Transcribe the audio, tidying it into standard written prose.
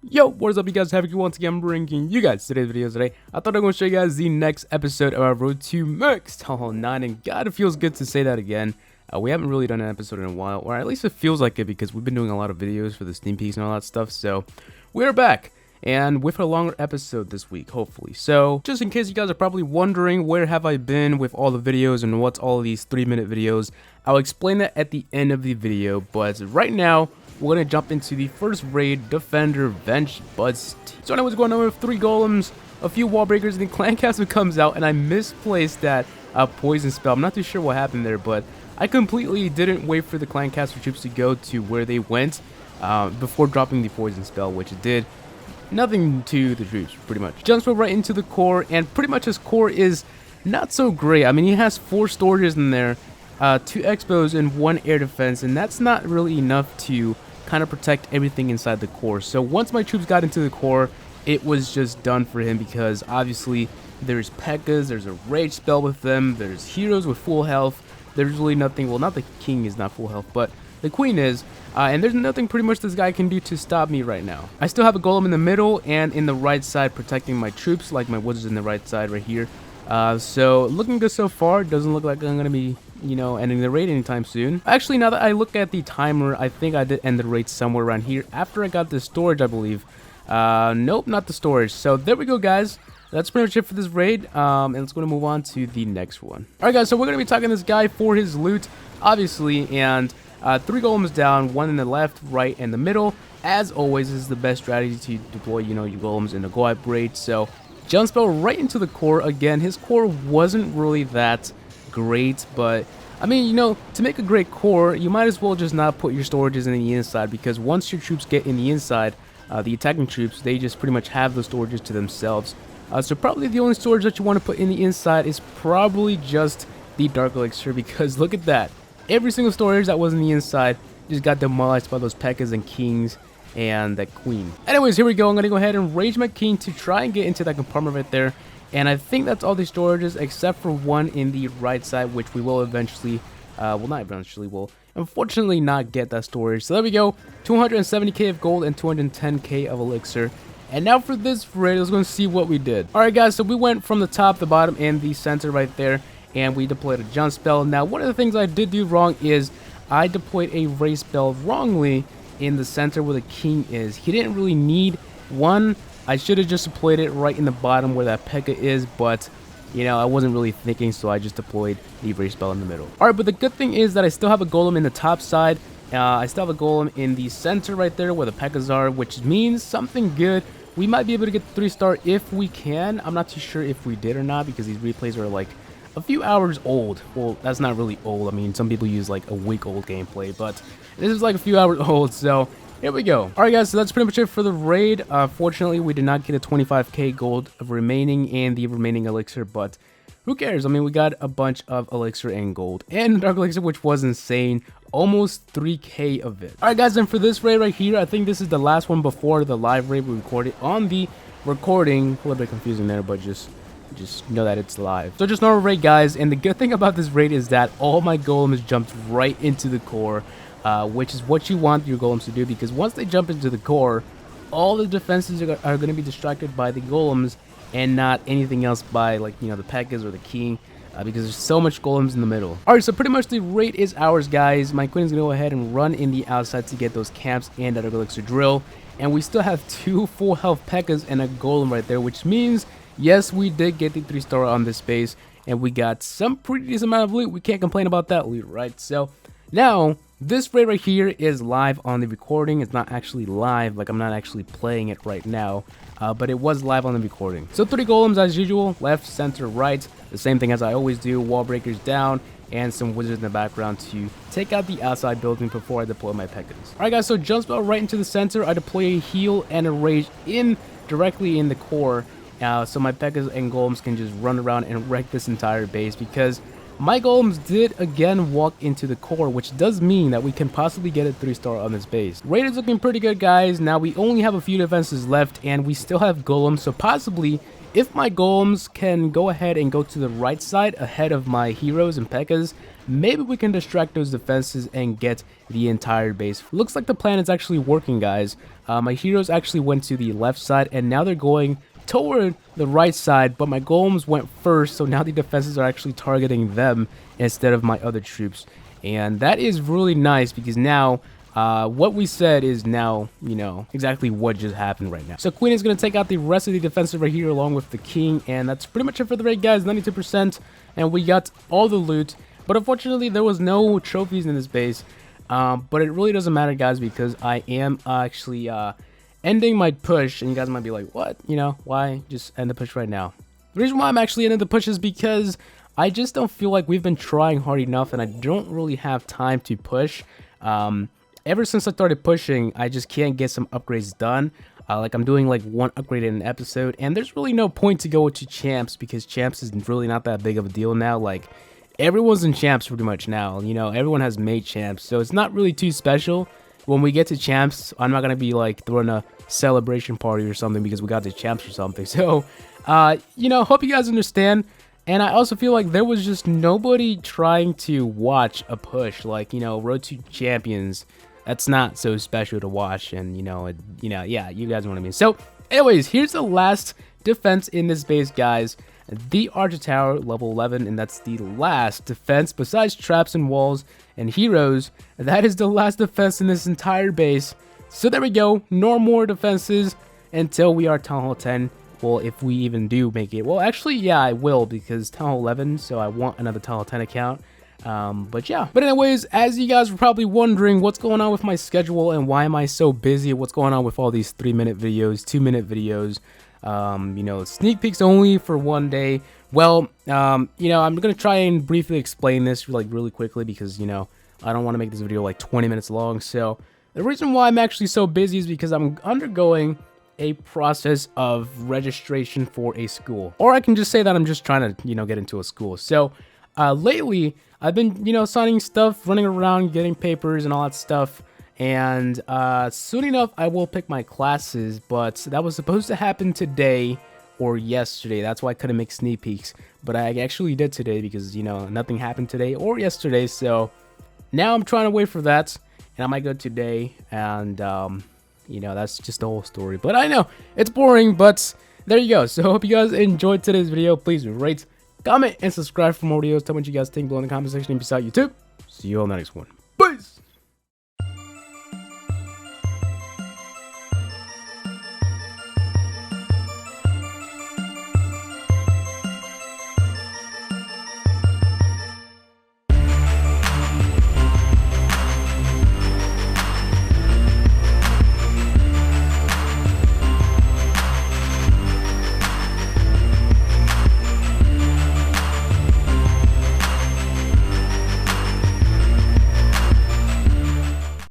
Yo, what is up, you guys? Happy once again bringing you guys today's video today. I thought I'm going to show you guys the next episode of our Road to Max Holo 9, and God, it feels good to say that again. We haven't really done an episode in a while, or at least it feels like it because we've been doing a lot of videos for the Steam Peaks and all that stuff, so we're back. And with a longer episode this week, hopefully. So, just in case you guys are probably wondering where have I been with all the videos and what's all of these 3-minute videos, I'll explain that at the end of the video, but right now, we're going to jump into the first raid, Defender Bench Bust. So I know what's going on with 3 golems, a few wall breakers, and the clan castle comes out, and I misplaced that poison spell. I'm not too sure what happened there, but I completely didn't wait for the clan castle troops to go to where they went before dropping the poison spell, which it did nothing to the troops, pretty much. Jumps right into the core, and pretty much his core is not so great. I mean, he has 4 storages in there, 2 expos and 1 air defense, and that's not really enough to kind of protect everything inside the core. So once my troops got into the core, it was just done for him, because obviously there's P.E.K.K.A.s, there's a rage spell with them, there's heroes with full health, there's really nothing, well, not the king is not full health, but the queen is, and there's nothing pretty much this guy can do to stop me right now. I still have a golem in the middle and in the right side protecting my troops, like my wizards in the right side right here. So looking good so far. Doesn't look like I'm gonna be, you know, ending the raid anytime soon. Actually, now that I look at the timer, I think I did end the raid somewhere around here after I got the storage, I believe. Nope, not the storage. So there we go, guys. That's pretty much it for this raid, and let's go to move on to the next one. Alright, guys, so we're going to be talking to this guy for his loot, obviously, and 3 golems down, 1 in the left, right, and the middle. As always, this is the best strategy to deploy, you know, your golems in a go-up raid. So, jump spell right into the core. Again, his core wasn't really that great, but I mean, you know, to make a great core, you might as well just not put your storages in the inside, because once your troops get in the inside, the attacking troops, they just pretty much have the storages to themselves. So probably the only storage that you want to put in the inside is probably just the Dark Elixir, because look at that. Every single storage that was in the inside just got demolished by those P.E.K.K.A.s and kings and that queen. Anyways, here we go. I'm going to go ahead and rage my king to try and get into that compartment right there. And I think that's all the storages except for 1 in the right side, which we will eventually, well, not eventually, we'll unfortunately not get that storage. So there we go. 270k of gold and 210k of elixir. And now for this raid, let's go and see what we did. Alright, guys, so we went from the top, the bottom, and the center right there, and we deployed a jump spell. Now, one of the things I did do wrong is I deployed a rage spell wrongly in the center where the king is. He didn't really need one. I should have just deployed it right in the bottom where that P.E.K.K.A. is, but you know, I wasn't really thinking, so I just deployed the rage spell in the middle. Alright, but the good thing is that I still have a golem in the top side. I still have a golem in the center right there where the P.E.K.K.A.s are, which means something good. We might be able to get the 3-star if we can. I'm not too sure if we did or not, because these replays are like a few hours old. Well, that's not really old. I mean, some people use like a week old gameplay, but this is like a few hours old, so here we go. Alright, guys, so that's pretty much it for the raid. Fortunately, we did not get a 25k gold of remaining and the remaining elixir, but who cares? I mean, we got a bunch of elixir and gold and dark elixir, which was insane. Almost 3k of it. Alright, guys, and for this raid right here, I think this is the last one before the live raid we recorded on the recording. A little bit confusing there, but just know that it's live. So just normal raid, guys, and the good thing about this raid is that all my golems jumped right into the core, which is what you want your golems to do, because once they jump into the core, all the defenses are going to be distracted by the golems and not anything else by, like, you know, the P.E.K.K.A.s or the king, because there's so much golems in the middle. Alright, so pretty much the raid is ours, guys. My queen is going to go ahead and run in the outside to get those camps and that elixir drill, and we still have 2 full health P.E.K.K.A.s and a golem right there, which means yes, we did get the 3-star on this base, and we got some pretty decent amount of loot. We can't complain about that loot, right? So now this raid right here is live on the recording. It's not actually live, like I'm not actually playing it right now, but it was live on the recording. So 3 golems as usual, left, center, right, the same thing as I always do. Wall breakers down and some wizards in the background to take out the outside building before I deploy my P.E.K.K.A.s. Alright, guys, so jump spell right into the center. I deploy a heal and a rage directly in the core, so my P.E.K.K.A.s and golems can just run around and wreck this entire base, because my golems did again walk into the core, which does mean that we can possibly get a 3-star on this base. Raid is looking pretty good, guys. Now we only have a few defenses left, and we still have golems, so possibly if my golems can go ahead and go to the right side ahead of my heroes and P.E.K.K.A.s, maybe we can distract those defenses and get the entire base. Looks like the plan is actually working, guys. My heroes actually went to the left side, and now they're going toward the right side, but my golems went first, so now the defenses are actually targeting them instead of my other troops. And that is really nice, because now what we said is now, you know, exactly what just happened right now. So Queen is going to take out the rest of the defensive right here along with the King, and that's pretty much it for the raid, guys. 92%, and we got all the loot. But unfortunately, there was no trophies in this base. But it really doesn't matter, guys, because I am actually ending my push. And you guys might be like, what? You know, why just end the push right now? The reason why I'm actually ending the push is because I just don't feel like we've been trying hard enough, and I don't really have time to push. Ever since I started pushing, I just can't get some upgrades done. Like I'm doing like one upgrade in an episode, and there's really no point to go to champs, because champs is really not that big of a deal now. Like everyone's in champs pretty much now, you know, everyone has made champs, so it's not really too special. When we get to champs, I'm not gonna be like throwing a celebration party or something because we got the champs or something. So you know, hope you guys understand. And I also feel like there was just nobody trying to watch a push, like, you know, Road to Champions. That's not so special to watch, and you know, yeah, you guys know what I mean. So anyways, here's the last defense in this base, guys. The Archer Tower, level 11, and that's the last defense besides traps and walls and heroes. That is the last defense in this entire base. So there we go, no more defenses until we are Town Hall 10. Well, if we even do make it. Well, actually, yeah, I will, because Town Hall 11, so I want another Town Hall 10 account. But yeah. But anyways, as you guys were probably wondering what's going on with my schedule and why am I so busy, what's going on with all these 3-minute videos, 2-minute videos, you know, sneak peeks only for one day. Well, you know, I'm gonna try and briefly explain this like really quickly, because, you know, I don't want to make this video like 20 minutes long. So the reason why I'm actually so busy is because I'm undergoing a process of registration for a school, or I can just say that I'm just trying to, you know, get into a school. So lately I've been, you know, signing stuff, running around, getting papers and all that stuff. And soon enough I will pick my classes, but that was supposed to happen today or yesterday. That's why I couldn't make sneak peeks, but I actually did today, because, you know, nothing happened today or yesterday. So now I'm trying to wait for that, and I might go today, and you know, that's just the whole story. But I know it's boring, but there you go. So I hope you guys enjoyed today's video. Please rate, comment, and subscribe for more videos. Tell me what you guys think below in the comment section. And peace out, YouTube. See you all in the next one.